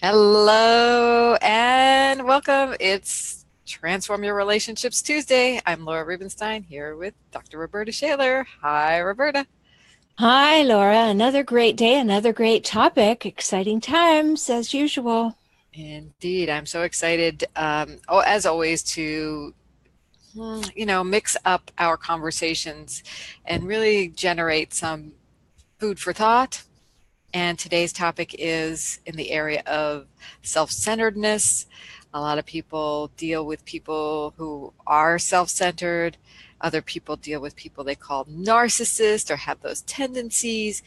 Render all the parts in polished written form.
Hello and welcome. It's Transform Your Relationships Tuesday. I'm Laura Rubinstein here with Dr. Rhoberta Shaler. Hi, Rhoberta. Hi, Laura. Another great day, another great topic. Exciting times as usual. Indeed, I'm so excited, as always, to mix up our conversations and really generate some food for thought. And today's topic is in the area of self-centeredness. A lot of people deal with people who are self-centered. Other people deal with people they call narcissists or have those tendencies.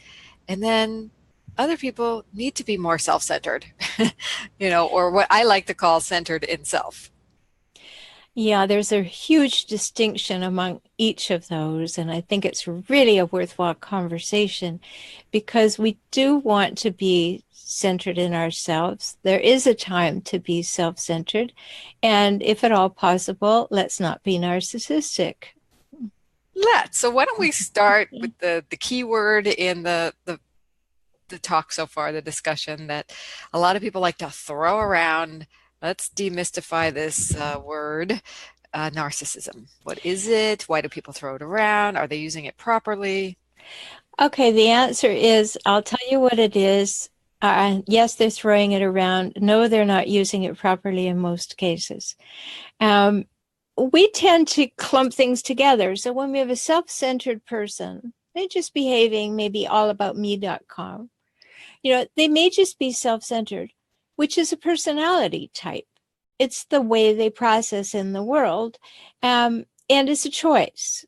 And then other people need to be more self-centered, or what I like to call centered in self. Yeah, there's a huge distinction among each of those, and I think it's really a worthwhile conversation because we do want to be centered in ourselves. There is a time to be self-centered, and if at all possible, let's not be narcissistic. So why don't we start with the key word in the talk so far, the discussion that a lot of people like to throw around. Let's demystify this word, narcissism. What is it? Why do people throw it around? Are they using it properly? Okay, the answer is I'll tell you what it is. Yes, they're throwing it around. No, they're not using it properly in most cases. Um, we tend to clump things together. So when we have a self-centered person, they're just behaving maybe allaboutme.com. They may just be self-centered, which is a personality type. It's the way they process in the world. And it's a choice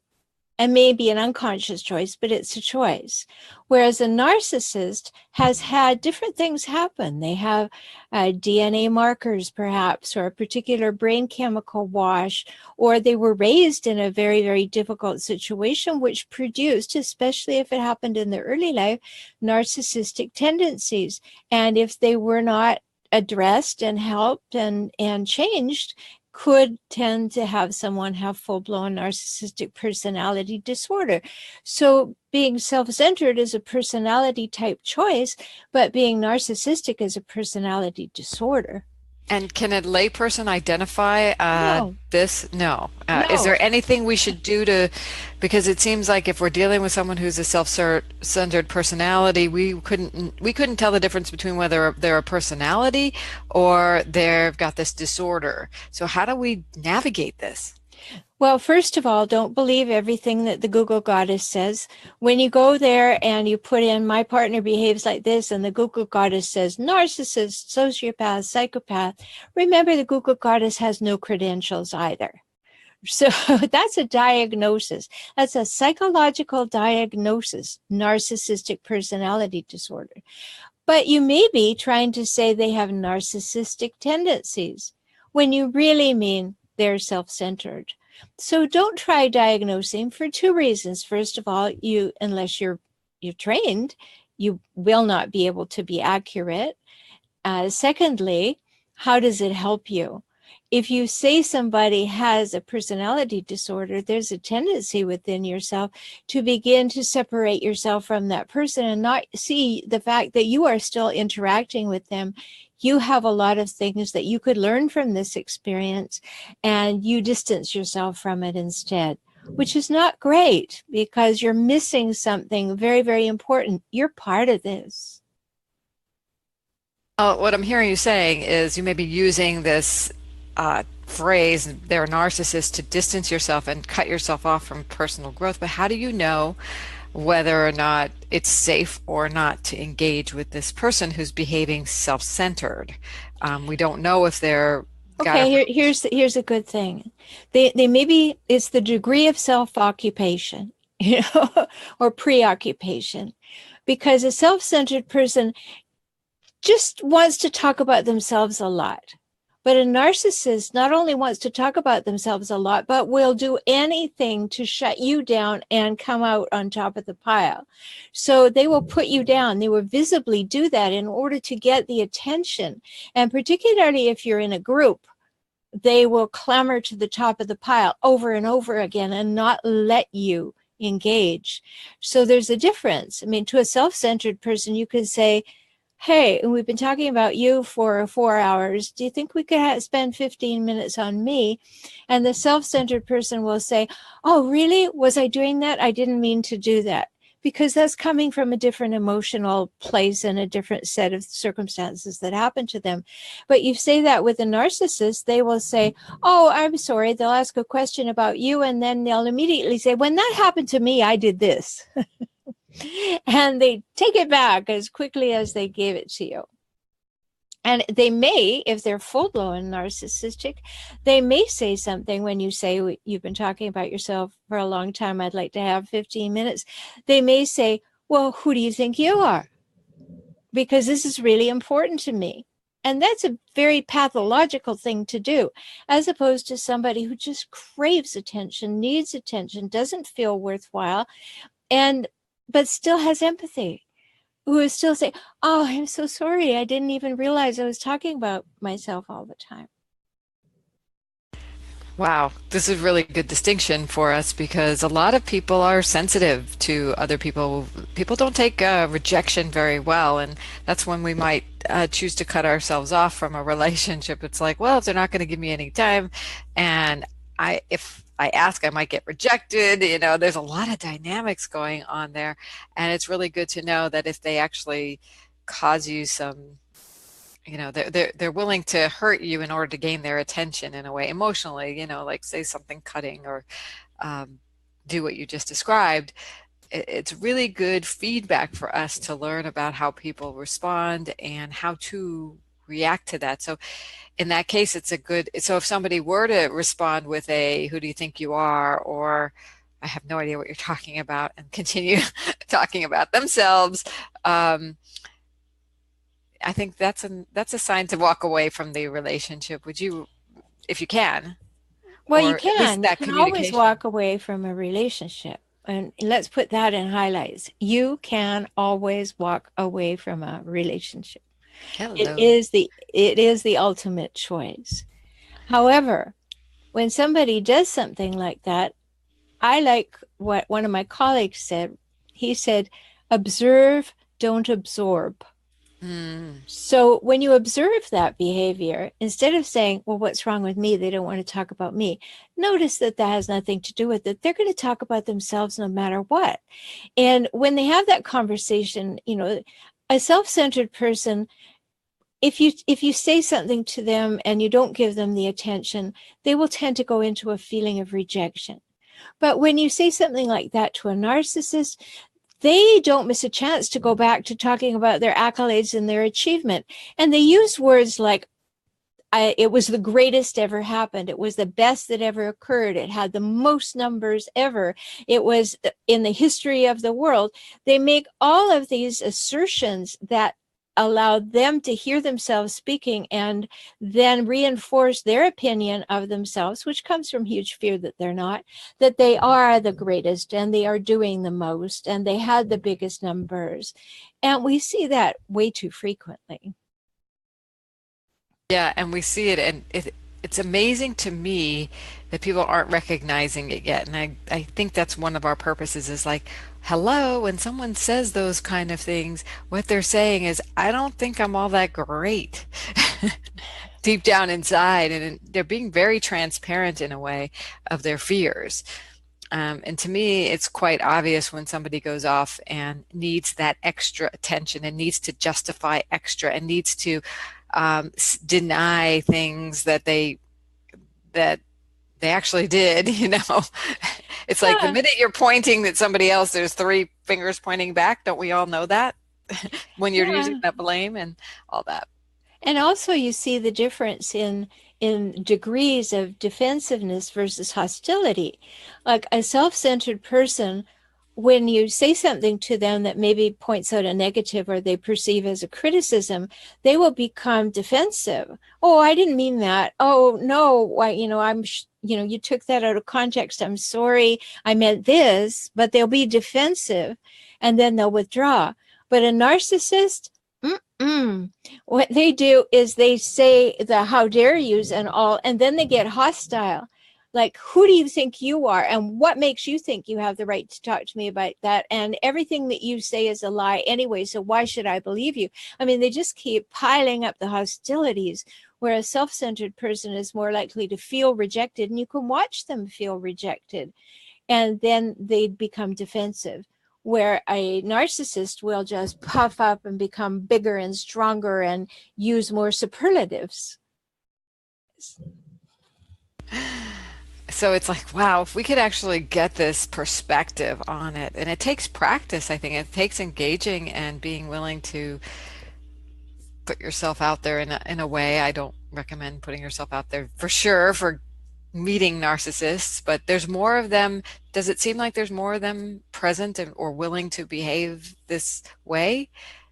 and maybe an unconscious choice, but it's a choice. Whereas a narcissist has had different things happen. They have DNA markers, perhaps, or a particular brain chemical wash, or they were raised in a very, very difficult situation, which produced, especially if it happened in their early life, narcissistic tendencies. And if they were not addressed and helped and changed, could tend to have someone have full-blown narcissistic personality disorder. So being self-centered is a personality type choice, but being narcissistic is a personality disorder. And can a layperson identify No, this? No. Is no. there anything we should do because it seems like if we're dealing with someone who's a self-centered personality, we couldn't tell the difference between whether they're a personality or they've got this disorder. So how do we navigate this? Well, first of all, don't believe everything that the Google goddess says. When you go there and you put in my partner behaves like this, and the Google goddess says narcissist, sociopath, psychopath, remember the Google goddess has no credentials either. So that's a diagnosis. That's a psychological diagnosis, narcissistic personality disorder. But you may be trying to say they have narcissistic tendencies when you really mean they're self-centered. So don't try diagnosing for two reasons. First of all, unless you're trained, you will not be able to be accurate. Secondly, how does it help you? If you say somebody has a personality disorder, there's a tendency within yourself to begin to separate yourself from that person and not see the fact that you are still interacting with them. You have a lot of things that you could learn from this experience, and you distance yourself from it instead, which is not great because you're missing something very, very important. You're part of this. What I'm hearing you saying is you may be using this phrase, they're a narcissist, to distance yourself and cut yourself off from personal growth. But how do you know whether or not it's safe or not to engage with this person who's behaving self-centered? We don't know if they're got a. Okay, here's a good thing. They maybe it's the degree of self-occupation, or preoccupation, because a self-centered person just wants to talk about themselves a lot. But a narcissist not only wants to talk about themselves a lot, but will do anything to shut you down and come out on top of the pile. So they will put you down. They will visibly do that in order to get the attention. And particularly if you're in a group, they will clamber to the top of the pile over and over again and not let you engage. So there's a difference. I mean, to a self-centered person, you could say, hey, we've been talking about you for 4 hours. Do you think we could spend 15 minutes on me? And the self-centered person will say, oh, really? Was I doing that? I didn't mean to do that. Because that's coming from a different emotional place and a different set of circumstances that happen to them. But you say that with a narcissist, they will say, oh, I'm sorry. They'll ask a question about you, and then they'll immediately say, when that happened to me, I did this. And they take it back as quickly as they gave it to you. And they may, if they're full-blown narcissistic, they may say something when you say, you've been talking about yourself for a long time, I'd like to have 15 minutes. They may say, well, who do you think you are? Because this is really important to me. And that's a very pathological thing to do, as opposed to somebody who just craves attention, needs attention, doesn't feel worthwhile, but still has empathy, who is still saying, oh, I'm so sorry. I didn't even realize I was talking about myself all the time. Wow, this is a really good distinction for us because a lot of people are sensitive to other people. People don't take rejection very well, and that's when we might choose to cut ourselves off from a relationship. It's like, well, if they're not going to give me any time, and if I ask, I might get rejected. You know, there's a lot of dynamics going on there, and it's really good to know that if they actually cause you some, you know, they're willing to hurt you in order to gain their attention in a way emotionally, you know, like say something cutting or do what you just described. It's really good feedback for us to learn about how people respond and how to react to that. So in that case, it's a good, so if somebody were to respond with a, who do you think you are? Or I have no idea what you're talking about, and continue talking about themselves, I think that's a sign to walk away from the relationship. Would you, if you can, Well, you or at least can. You that can always communication? walk away from a relationship. And let's put that in highlights. You can always walk away from a relationship. It Hello. is the ultimate choice. However, when somebody does something like that, I like what one of my colleagues said. He said, observe, don't absorb. Mm, So when you observe that behavior, instead of saying, well, what's wrong with me? They don't want to talk about me. Notice that that has nothing to do with it. They're going to talk about themselves no matter what. And when they have that conversation, you know, a self-centered person, if you say something to them and you don't give them the attention, they will tend to go into a feeling of rejection. But when you say something like that to a narcissist, they don't miss a chance to go back to talking about their accolades and their achievement. And they use words like, it was the greatest ever happened. It was the best that ever occurred. It had the most numbers ever. It was in the history of the world. They make all of these assertions that allow them to hear themselves speaking and then reinforce their opinion of themselves, which comes from huge fear that they're not, that they are the greatest and they are doing the most and they had the biggest numbers. And we see that way too frequently. yeah, and we see it, and it's amazing to me that people aren't recognizing it yet. And I think that's one of our purposes is like, hello, when someone says those kind of things, what they're saying is, I don't think I'm all that great. Deep down inside, and they're being very transparent in a way of their fears. And to me, it's quite obvious when somebody goes off and needs that extra attention and needs to justify extra and needs to deny things that they actually did, you know. It's like the Yeah, minute you're pointing at somebody else, there's three fingers pointing back. Don't we all know that? When you're using yeah. that blame and all that. And also you see the difference in degrees of defensiveness versus hostility. Like a self-centered person, when you say something to them that maybe points out a negative or they perceive as a criticism, they will become defensive. Oh, I didn't mean that. Oh, no, why, you took that out of context. I'm sorry. I meant this, but they'll be defensive and then they'll withdraw. But a narcissist, what they do is they say the how dare yous and all, and then they get hostile. Like, who do you think you are? And what makes you think you have the right to talk to me about that? And everything that you say is a lie anyway. So why should I believe you? I mean, they just keep piling up the hostilities, where a self-centered person is more likely to feel rejected, and you can watch them feel rejected, and then they'd become defensive. Where a narcissist will just puff up and become bigger and stronger and use more superlatives. So it's like, wow, if we could actually get this perspective on it, and it takes practice, I think it takes engaging and being willing to put yourself out there in a way. I don't recommend putting yourself out there for sure for meeting narcissists, but there's more of them. Does it seem like there's more of them present or willing to behave this way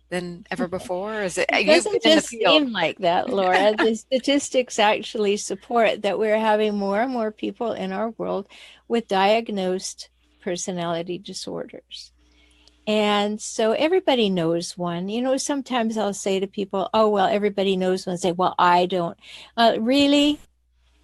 than ever before? Is it, It you've doesn't been in the just field. seem like that, Laura. The statistics actually support that we're having more and more people in our world with diagnosed personality disorders. And so everybody knows one. You know, sometimes I'll say to people, oh, well, everybody knows one. Say, well, I don't. Really?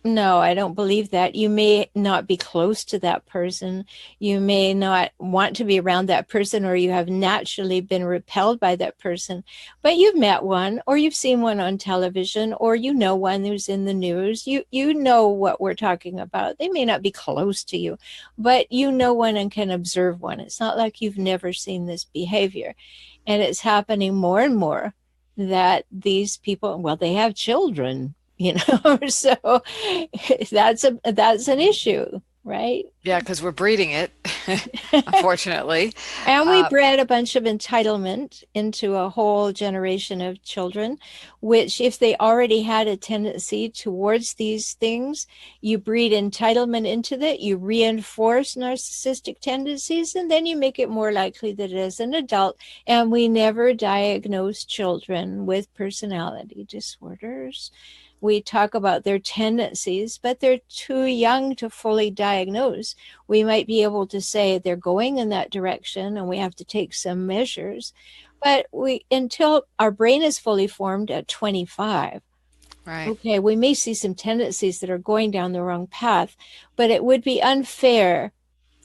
No, I don't believe that. You may not be close to that person. You may not want to be around that person, or you have naturally been repelled by that person. But you've met one, or you've seen one on television, or you know one who's in the news. You know what we're talking about. They may not be close to you, but you know one and can observe one. It's not like you've never seen this behavior. And it's happening more and more that these people, well, they have children, so that's an issue, right? Yeah, because we're breeding it, unfortunately. And we Uh, bred a bunch of entitlement into a whole generation of children, which, if they already had a tendency towards these things, you breed entitlement into that, you reinforce narcissistic tendencies, and then you make it more likely that as an adult. And we never diagnose children with personality disorders. We talk about their tendencies, but they're too young to fully diagnose. We might be able to say they're going in that direction and we have to take some measures. But until our brain is fully formed at 25, right. okay, we may see some tendencies that are going down the wrong path, but it would be unfair,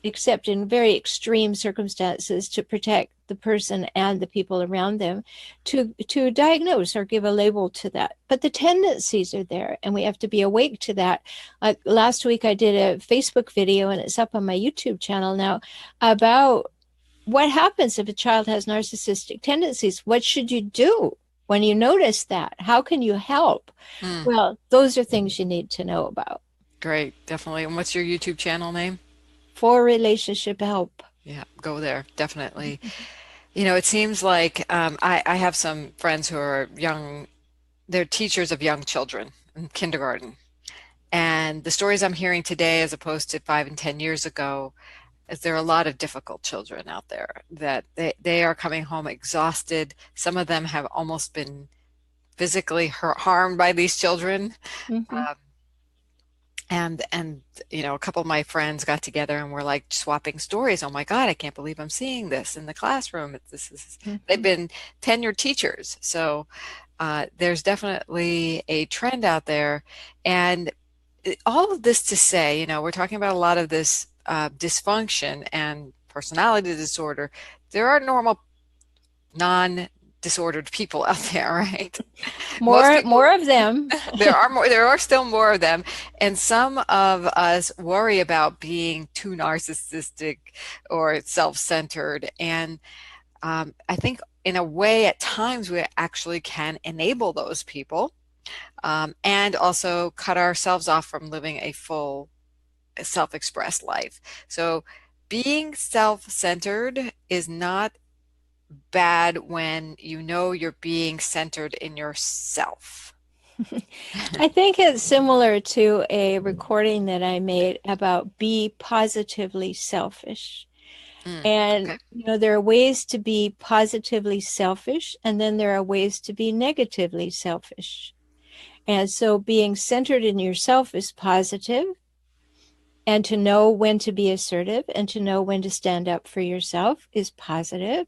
except in very extreme circumstances, to protect the person and the people around them, to diagnose or give a label to that. But the tendencies are there, and we have to be awake to that. Last week I did a Facebook video, and it's up on my YouTube channel now, about what happens if a child has narcissistic tendencies. What should you do when you notice that? How can you help? Mm, Well, those are things you need to know about great, definitely. And what's your YouTube channel name? for relationship help. Yeah, go there, definitely. It seems like I have some friends who are young, they're teachers of young children in kindergarten. And the stories I'm hearing today, as opposed to 5 and 10 years ago, is there are a lot of difficult children out there that they are coming home exhausted. Some of them have almost been physically harmed by these children. Mm-hmm. Um, and a couple of my friends got together and were like swapping stories. Oh my God, I can't believe I'm seeing this in the classroom. They've Mm-hmm. been tenured teachers. So there's definitely a trend out there. And all of this to say, we're talking about a lot of this dysfunction and personality disorder. There are normal, non-disordered people out there, right? Most people, More of them. there are still more of them, and some of us worry about being too narcissistic or self-centered. And I think in a way, at times, we actually can enable those people, and also cut ourselves off from living a full self-expressed life. So being self-centered is not bad when you know you're being centered in yourself. I think it's similar to a recording that I made about be positively selfish. And, Okay. there are ways to be positively selfish, and then there are ways to be negatively selfish. And so being centered in yourself is positive, and to know when to be assertive and to know when to stand up for yourself is positive,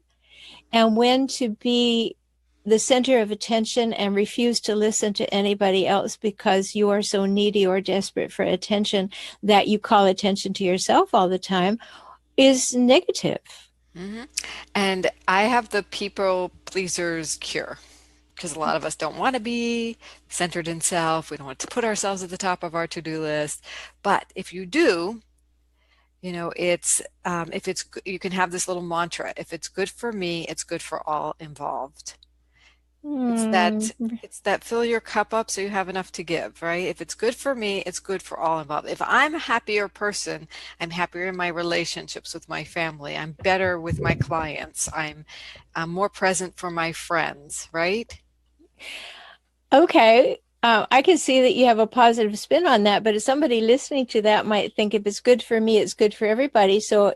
and when to be the center of attention and refuse to listen to anybody else because you are so needy or desperate for attention that you call attention to yourself all the time is negative. Hmm. And I have the people pleasers cure because a lot of us don't want to be centered in self. We don't want to put ourselves at the top of our to-do list. But if you do, it's if it's you can have this little mantra. If it's good for me, it's good for all involved. It's Hmm. that it's that fill your cup up so you have enough to give, right? If it's good for me, it's good for all involved. If I'm a happier person, I'm happier in my relationships with my family. I'm better with my clients. I'm more present for my friends, right? Okay. I can see that you have a positive spin on that, but if somebody listening to that might think if it's good for me, it's good for everybody. So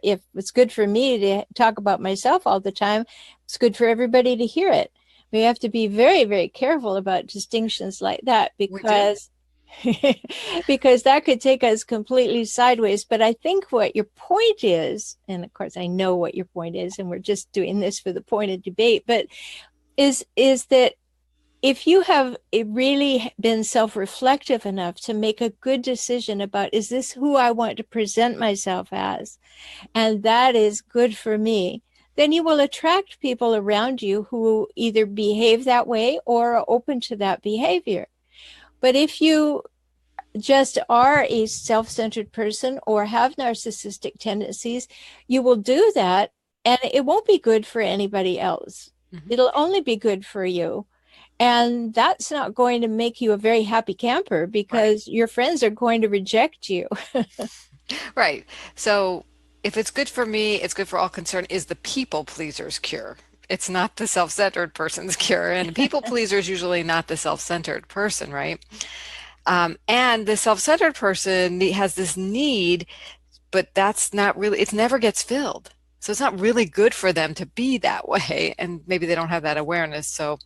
if it's good for me to talk about myself all the time, it's good for everybody to hear it. We have to be very, very careful about distinctions like that We do. because because that could take us completely sideways. But I think what your point is, and of course I know what your point is, and we're just doing this for the point of debate, but is that if you have really been self-reflective enough to make a good decision about, is this who I want to present myself as, and that is good for me, then you will attract people around you who either behave that way or are open to that behavior. But if you just are a self-centered person or have narcissistic tendencies, you will do that and it won't be good for anybody else. Hmm. It'll only be good for you. And that's not going to make you a very happy camper Right. because your friends are going to reject you. Right. So if it's good for me, it's good for all concerned is the people pleaser's cure. It's not the self-centered person's cure. And the people pleaser is usually not the self-centered person, right? And the self-centered person has this need, but that's not really, it never gets filled. So it's not really good for them to be that way. And maybe they don't have that awareness. So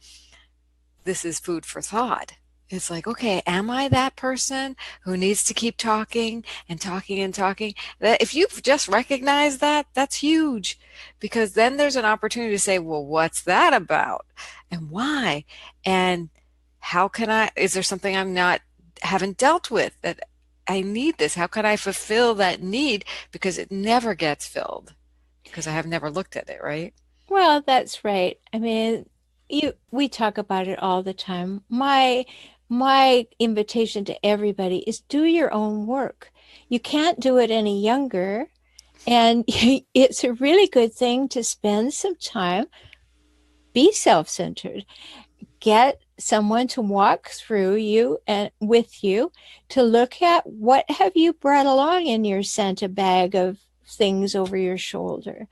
this is food for thought. It's like, okay, am I that person who needs to keep talking and talking and talking? That if you've just recognized that, that's huge because then there's an opportunity to say, well, what's that about? And why? And how can is there something I'm not, haven't dealt with that I need this? How can I fulfill that need? Because it never gets filled because I have never looked at it, right? Well, that's right. I mean, we talk about it all the time. My invitation to everybody is do your own work. You can't do it any younger, and it's a really good thing to spend some time, be self-centered, get someone to walk through you and with you to look at what have you brought along in your Santa bag of things over your shoulder.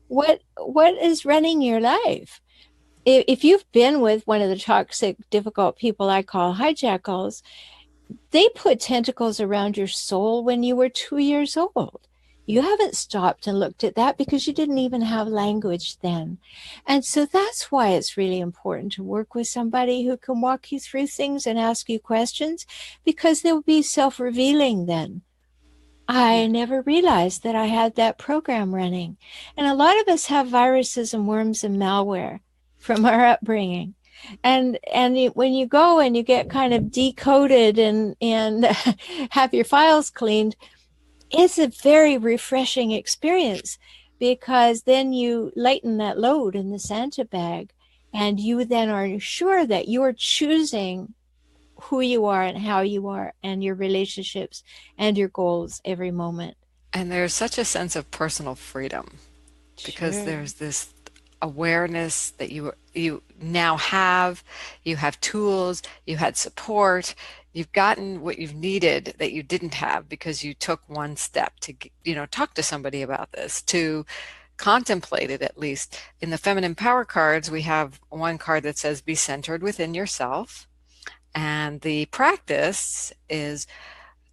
What is running your life? If you've been with one of the toxic, difficult people I call hijackals, they put tentacles around your soul when you were 2 years old. You haven't stopped and looked at that because you didn't even have language then. And so that's why it's really important to work with somebody who can walk you through things and ask you questions because they'll be self revealing then. I Yeah. never realized that I had that program running. And a lot of us have viruses and worms and malware from our upbringing. And when you go and you get kind of decoded and have your files cleaned, it's a very refreshing experience because then you lighten that load in the Santa bag and you then are sure that you're choosing who you are and how you are and your relationships and your goals every moment. And there's such a sense of personal freedom because Sure. there's this awareness that you now have, you have tools, you had support, you've gotten what you've needed that you didn't have because you took one step to talk to somebody about this, to contemplate it. At least in the feminine power cards, we have one card that says be centered within yourself, and the practice is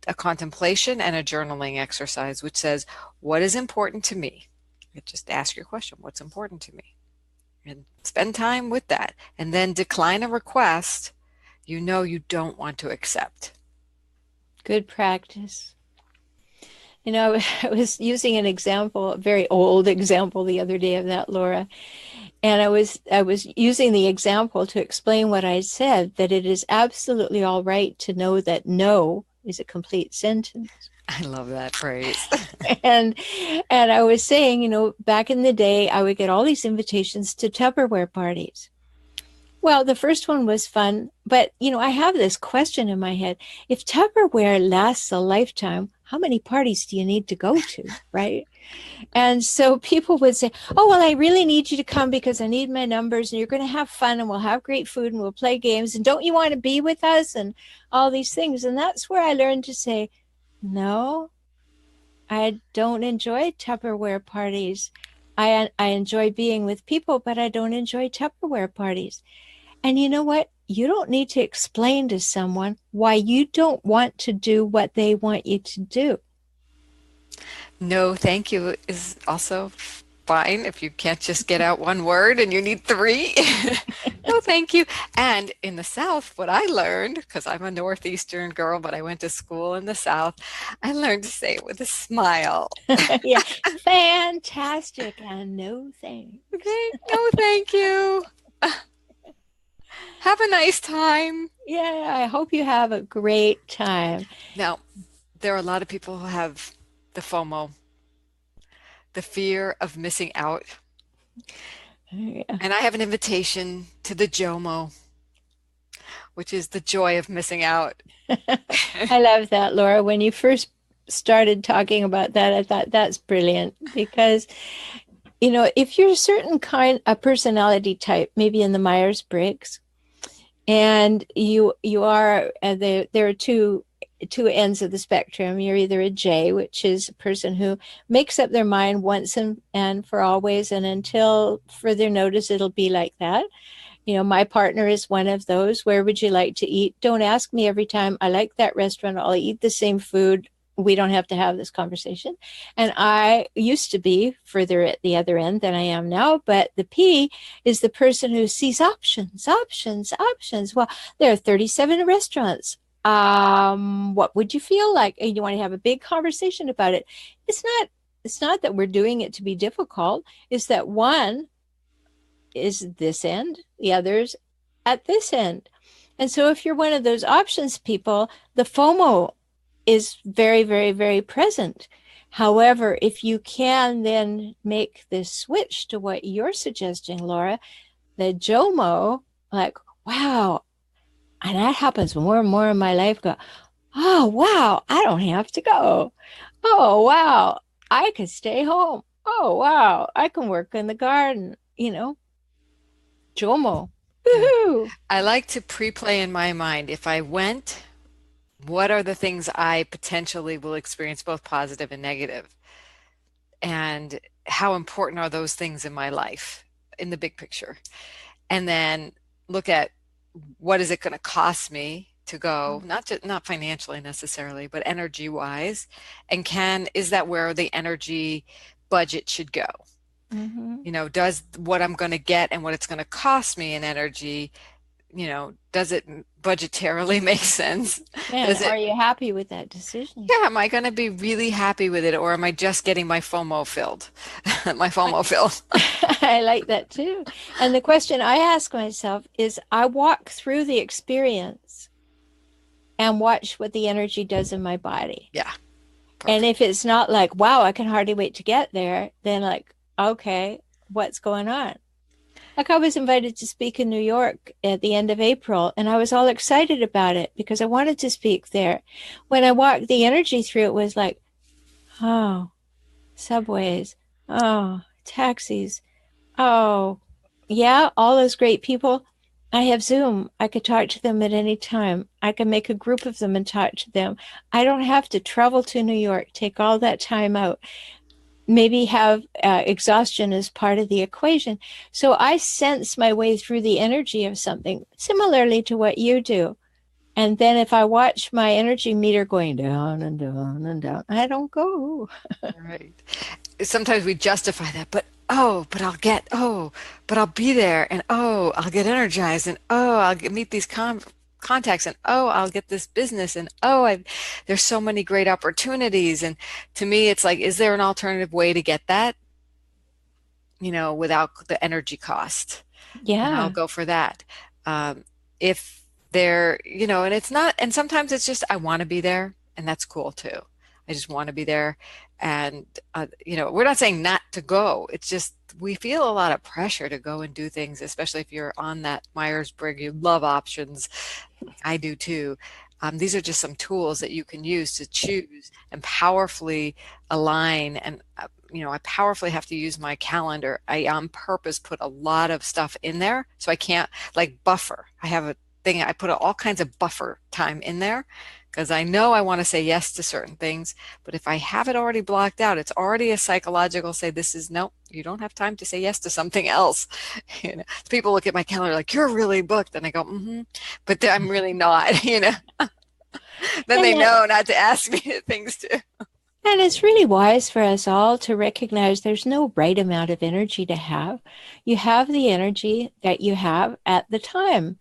a contemplation and a journaling exercise which says what is important to me. You just ask your question, what's important to me, and spend time with that, and then decline a request you don't want to accept. Good practice. I was using an example, a very old example the other day of that, Laura. And I was using the example to explain what I said, that it is absolutely all right to know that no is a complete sentence. I love that phrase. And and I was saying, back in the day, I would get all these invitations to Tupperware parties. Well, the first one was fun, but I have this question in my head. If Tupperware lasts a lifetime, how many parties do you need to go to, right? And so people would say, "Oh, well, I really need you to come because I need my numbers and you're going to have fun and we'll have great food and we'll play games and don't you want to be with us?" and all these things. And that's where I learned to say, "No, I don't enjoy Tupperware parties. I enjoy being with people, but I don't enjoy Tupperware parties." And you know what? You don't need to explain to someone why you don't want to do what they want you to do. No, thank you is also fine if you can't just get out one word and you need three. No, thank you. And in the South, what I learned, because I'm a Northeastern girl, but I went to school in the South, I learned to say it with a smile. Yeah, fantastic. And no thanks. Okay, no, thank you. Have a nice time. Yeah, I hope you have a great time. Now, there are a lot of people who have the FOMO, the fear of missing out. Yeah. And I have an invitation to the JOMO, which is the joy of missing out. I love that, Laura. When you first started talking about that, I thought that's brilliant because, if you're a certain kind of personality type, maybe in the Myers-Briggs, and you are there are two ends of the spectrum. You're either a J, which is a person who makes up their mind once and for always, and until further notice, it'll be like that. My partner is one of those. Where would you like to eat? Don't ask me every time. I like that restaurant. I'll eat the same food. We don't have to have this conversation. And I used to be further at the other end than I am now. But the P is the person who sees options, options, options. Well, there are 37 restaurants. What would you feel like? And you want to have a big conversation about it. It's not that we're doing it to be difficult. It's that one is this end, the other's at this end. And so if you're one of those options people, the FOMO is very, very, very present. However, if you can then make this switch to what you're suggesting, Laura, the JOMO, like, wow, and that happens more and more in my life, go, oh, wow, I don't have to go. Oh, wow, I could stay home. Oh, wow, I can work in the garden, JOMO. Yeah. Woohoo! I like to pre-play in my mind. If I went, what are the things I potentially will experience, both positive and negative? And how important are those things in my life in the big picture? And then look at what is it going to cost me to go, not financially necessarily, but energy wise, and is that where the energy budget should go? Mm-hmm. Does what I'm going to get and what it's going to cost me in energy, does it budgetarily make sense? And Does are it, you happy with that decision? yeah, am I going to be really happy with it, or am I just getting my FOMO filled? My FOMO filled. I like that too. And the question I ask myself is I walk through the experience and watch what the energy does in my body. Yeah, And perfect. if it's not like, wow, I can hardly wait to get there, then like, okay, what's going on? Like I was invited to speak in New York at the end of April, and I was all excited about it because I wanted to speak there. When I walked the energy through, it was like, oh, subways, oh, taxis, oh, yeah, all those great people. I have Zoom. I could talk to them at any time. I can make a group of them and talk to them. I don't have to travel to New York, take all that time out, maybe have exhaustion as part of the equation. So I sense my way through the energy of something similarly to what you do. And then if I watch my energy meter going down and down and down, I don't go. Right. Sometimes we justify that, but I'll be there, and I'll get energized, and I'll meet these contacts, and oh, I'll get this business, and oh, there's so many great opportunities. And to me, it's like, is there an alternative way to get that, without the energy cost? And I'll Yeah. go for that. If they're, and it's not, and sometimes it's just, I want to be there, and that's cool too. I just want to be there. And, we're not saying not to go. It's just, we feel a lot of pressure to go and do things, especially if you're on that Myers-Briggs, you love options. I do too. These are just some tools that you can use to choose and powerfully align. And, I powerfully have to use my calendar. I on purpose put a lot of stuff in there so I can't, like, buffer. I have a thing, I put all kinds of buffer time in there because I know I want to say yes to certain things. But if I have it already blocked out, it's already a psychological say, this is no, you don't have time to say yes to something else. People look at my calendar like, you're really booked. And I go, but I'm really not, then And they that, know not to ask me things to. and it's really wise for us all to recognize there's no right amount of energy to have. You have the energy that you have at the time.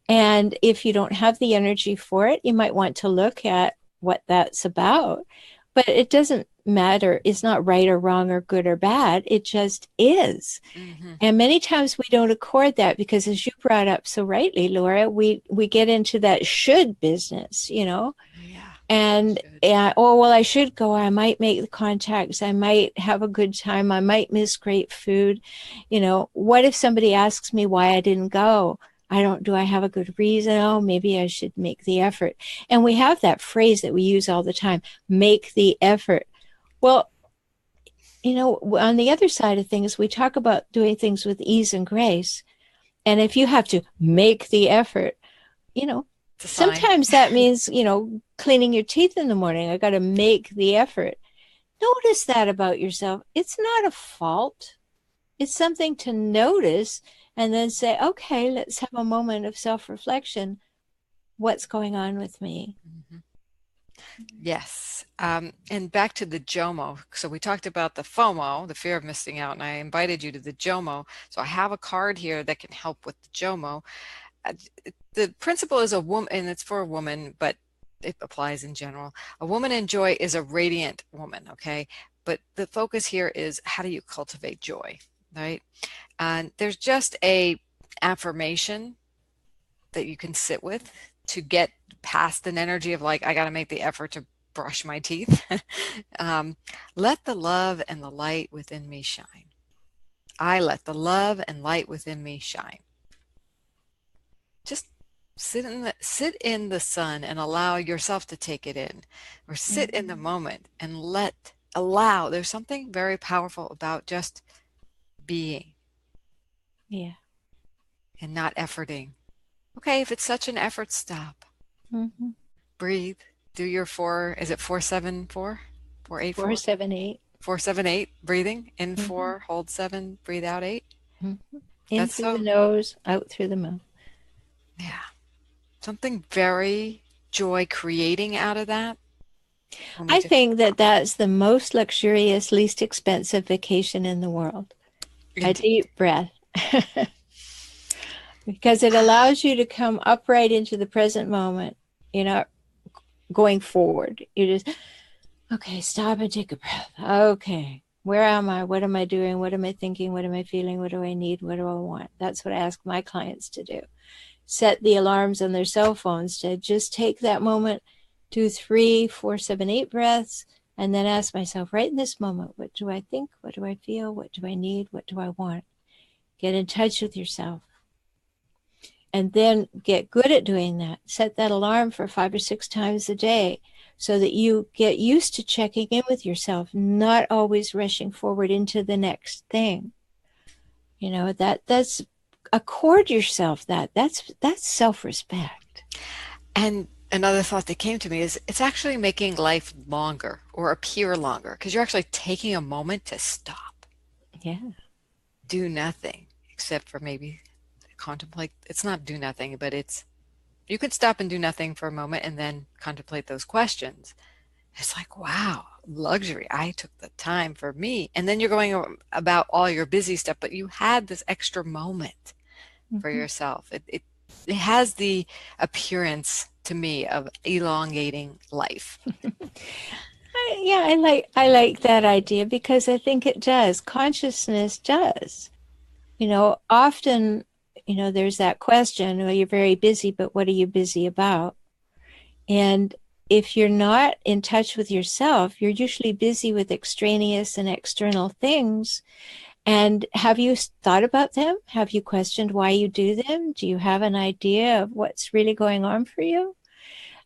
And if you don't have the energy for it, you might want to look at what that's about. But it doesn't matter. It's not right or wrong or good or bad. It just is. Mm-hmm. And many times we don't accord that because, as you brought up so rightly, Laura, we get into that should business, Yeah, and should. oh, well, I should go. I might make the contacts. I might have a good time. I might miss great food. What if somebody asks me why I didn't go? Do I have a good reason? Oh, maybe I should make the effort. And we have that phrase that we use all the time, make the effort. Well, on the other side of things, we talk about doing things with ease and grace. And if you have to make the effort, you know, It's a sign. sometimes that means, cleaning your teeth in the morning. I got to make the effort. Notice that about yourself. It's not a fault. It's something to notice and then say, okay, let's have a moment of self-reflection. What's going on with me? Mm-hmm. Yes. And back to the JOMO. So we talked about the FOMO, the fear of missing out, and I invited you to the JOMO. So I have a card here that can help with the JOMO. Uh, the principle is a woman, and it's for a woman, but it applies in general. A woman in joy is a radiant woman, okay? But the focus here is, how do you cultivate joy, right? And there's just a affirmation that you can sit with to get past an energy of like, I got to make the effort to brush my teeth. Let the love and the light within me shine. I let the love and light within me shine. Just sit in the sun and allow yourself to take it in, or sit in the moment and allow. There's something very powerful about just being. Yeah. And not efforting. Okay, if it's such an effort, stop. Mm-hmm. Breathe. Do your 4, 4, 8, 4, 4, 7, 8. 4, 7, 8 breathing. In Mm-hmm. 4, hold 7, breathe out 8. Mm-hmm. In That's through the so, nose, out through the mouth. yeah, something very joy creating out of that when we I just, think that that's the most luxurious, least expensive vacation in the world. A indeed. deep breath. Because it allows you to come upright into the present moment. You're not going forward. You just, okay, stop and take a breath. Okay, where am I? What am I doing? What am I thinking? What am I feeling? What do I need? What do I want? That's what I ask my clients to do. Set the alarms on their cell phones to just take that moment, do 3, 4, 7, 8 breaths, and then ask myself right in this moment, what do I think? What do I feel? What do I need? What do I want? Get in touch with yourself. And then get good at doing that. Set that alarm for 5 or 6 times a day so that you get used to checking in with yourself, not always rushing forward into the next thing. That's accord yourself that's self-respect. And another thought that came to me is, it's actually making life longer or appear longer because you're actually taking a moment to stop, Yeah. do nothing except for maybe contemplate. It's not do nothing, but you could stop and do nothing for a moment and then contemplate those questions. It's like, wow, luxury. I took the time for me. And then you're going about all your busy stuff, but you had this extra moment for Mm-hmm. yourself. It has the appearance to me of elongating life. Yeah, I like that idea because I think it does. Consciousness does. Often, there's that question, well, you're very busy, but what are you busy about? And if you're not in touch with yourself, you're usually busy with extraneous and external things. And have you thought about them? Have you questioned why you do them? Do you have an idea of what's really going on for you?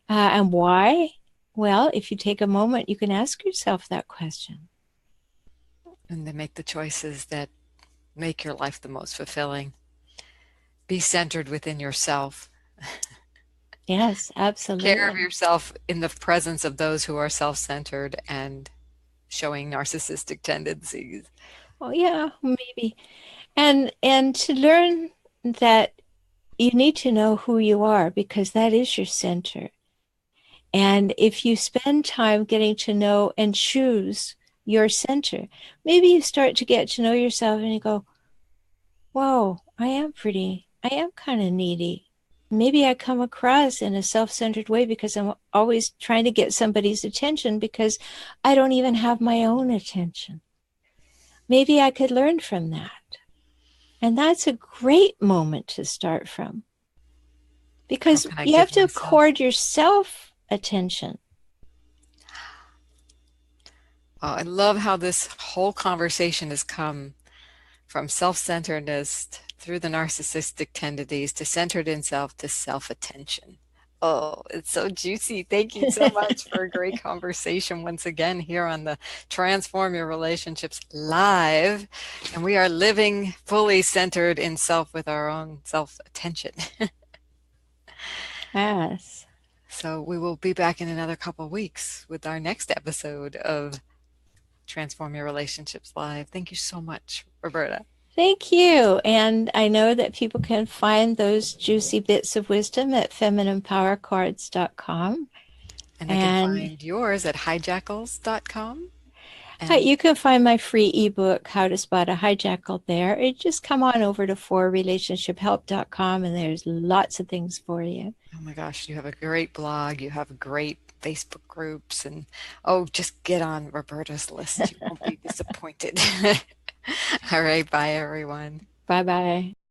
And why? Well, if you take a moment, you can ask yourself that question. And to make the choices that make your life the most fulfilling. Be centered within yourself. Yes, Care of absolutely. yourself in the presence of those who are self-centered and showing narcissistic tendencies. Oh, yeah, maybe. And to learn that you need to know who you are because that is your center. And if you spend time getting to know and choose your center, maybe you start to get to know yourself and you go, whoa, I am kind of needy. Maybe I come across in a self centered way because I'm always trying to get somebody's attention because I don't even have my own attention. Maybe I could learn from that. And that's a great moment to start from How because can I you have give to myself? accord yourself attention. I love how this whole conversation has come from self-centeredness through the narcissistic tendencies to centered in self to self-attention. Oh, it's so juicy. Thank you so much for a great conversation once again here on the Transform Your Relationships Live. And we are living fully centered in self with our own self-attention. Yes. So we will be back in another couple of weeks with our next episode of Transform Your Relationships Live. Thank you so much, Roberta. Thank you. And I know that people can find those juicy bits of wisdom at femininepowercards.com. And they can And find yours at hijackals.com. hi, And you can find my free ebook, How to Spot a Hijackal, there. It just come on over to forrelationshiphelp.com and there's lots of things for you. oh my gosh, you have a great blog. You have great Facebook groups. And oh, just get on Roberta's list. You won't be disappointed. All right. Bye, everyone. Bye bye.